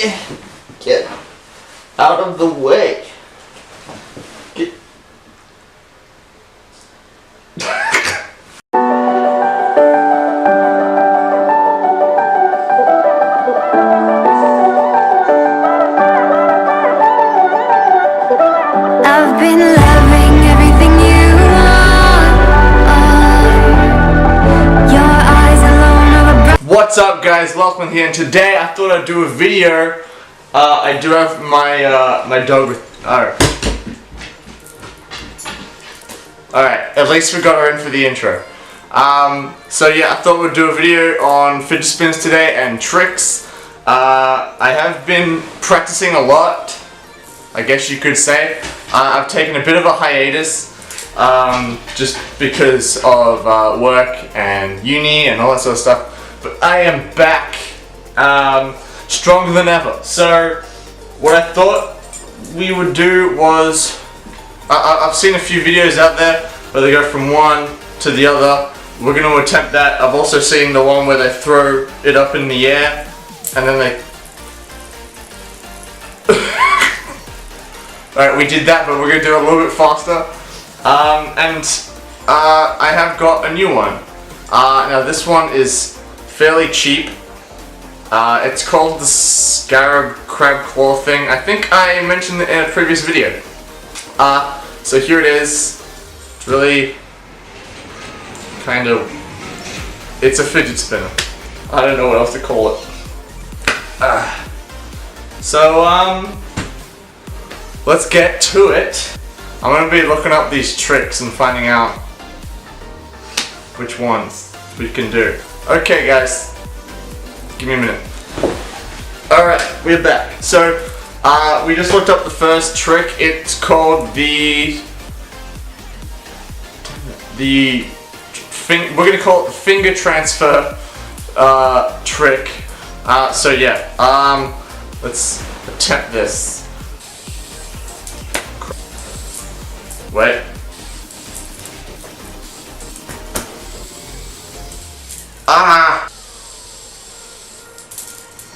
Get out of the way. Get. I've been loving everything you are. Your eyes alone are a What's up, guys? Lachlan here, and today I thought I'd do a video. I do have my my dog with. Alright, at least we got her in for the intro. So yeah, I thought we'd do a video on fidget spinners today and tricks. I have been practicing a lot, I guess you could say. I've taken a bit of a hiatus, just because of work and uni and all that sort of stuff. But I am back, stronger than ever. So what I thought we would do was, I've seen a few videos out there where they go from one to the other. We're going to attempt that. I've also seen the one where they throw it up in the air and then they... Alright, we did that, but we're going to do it a little bit faster. I have got a new one. Now this one is fairly cheap. It's called the Scarab Crab Claw thing. I think I mentioned it in a previous video. So here it is. It's really kind of... It's a fidget spinner. I don't know what else to call it. Let's get to it. I'm going to be looking up these tricks and finding out which ones we can do. Okay guys, give me a minute. Alright, we're back. So, we just looked up the first trick. It's called we're going to call it the finger transfer trick. So yeah, let's attempt this. Wait. Ah!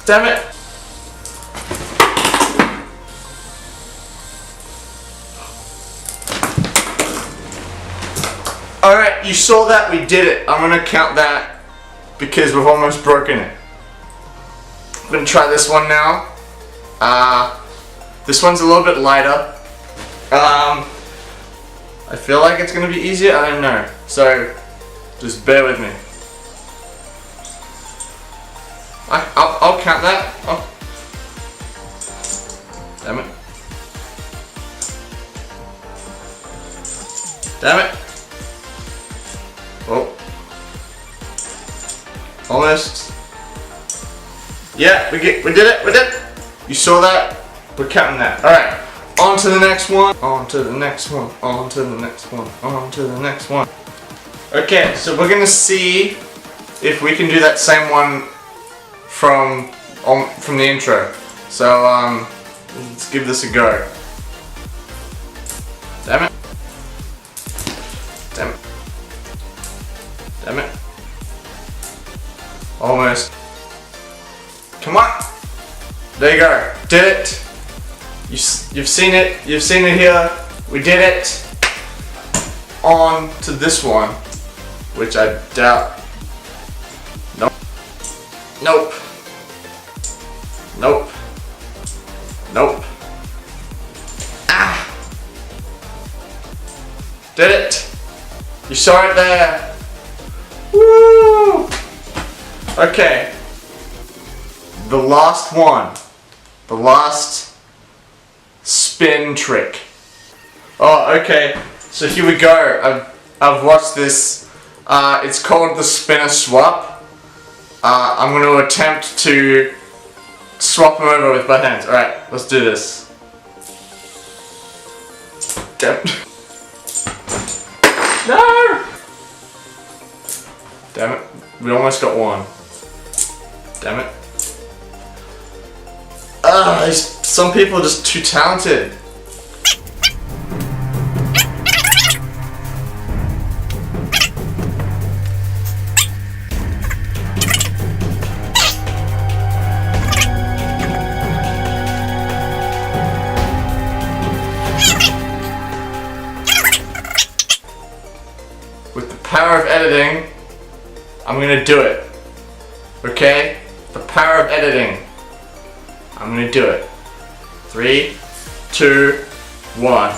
Damn it! Alright, you saw that, we did it. I'm gonna count that because we've almost broken it. I'm gonna try this one now. This one's a little bit lighter. I feel like it's gonna be easier, I don't know. So, just bear with me. I'll count that. Oh. Damn it. Damn it. Oh. Almost. Yeah, we did it. You saw that? We're counting that. Alright. On to the next one. On to the next one. On to the next one. On to the next one. Okay, so we're gonna see if we can do that same one from the intro. So let's give this a go. Damn it. Damn it. Damn it. Almost. Come on. There you go. Did it. You've seen it. You've seen it here. We did it. On to this one, which I doubt. Nope. Nope. Nope. Nope. Ah! Did it! You saw it there! Woo! Okay. The last one. The last spin trick. Oh, okay. So here we go. I've watched this. It's called the spinner swap. I'm going to attempt to swap them over with both hands. Alright, let's do this. Damn. No! Damn it. We almost got one. Damn it. Some people are just too talented. editing, I'm gonna do it. Okay? The power of editing. I'm gonna do it. 3, 2, 1.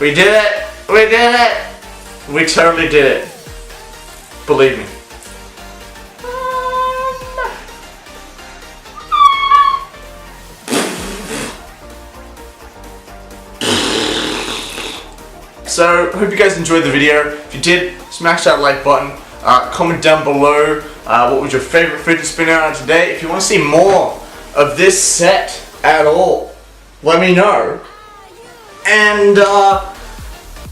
We did it! We did it! We totally did it. Believe me. So, hope you guys enjoyed the video. If you did, smash that like button. Comment down below what was your favorite fidget spinner on today. If you want to see more of this set at all, let me know. And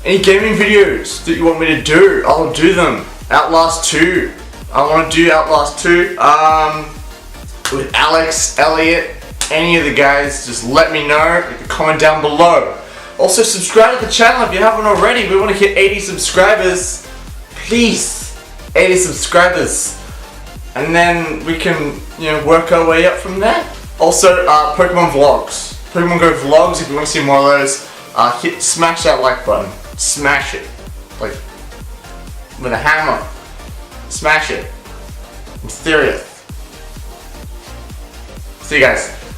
any gaming videos that you want me to do, I'll do them. Outlast 2. I want to do Outlast 2 with Alex, Elliot, any of the guys. Just let me know. You can comment down below. Also, subscribe to the channel if you haven't already. We want to hit 80 subscribers. Please, 80 subscribers. And then we can, work our way up from there. Also, Pokemon vlogs. Pokemon Go vlogs, if you want to see more of those, smash that like button. Smash it. Like, with a hammer. Smash it. I'm serious. See you guys.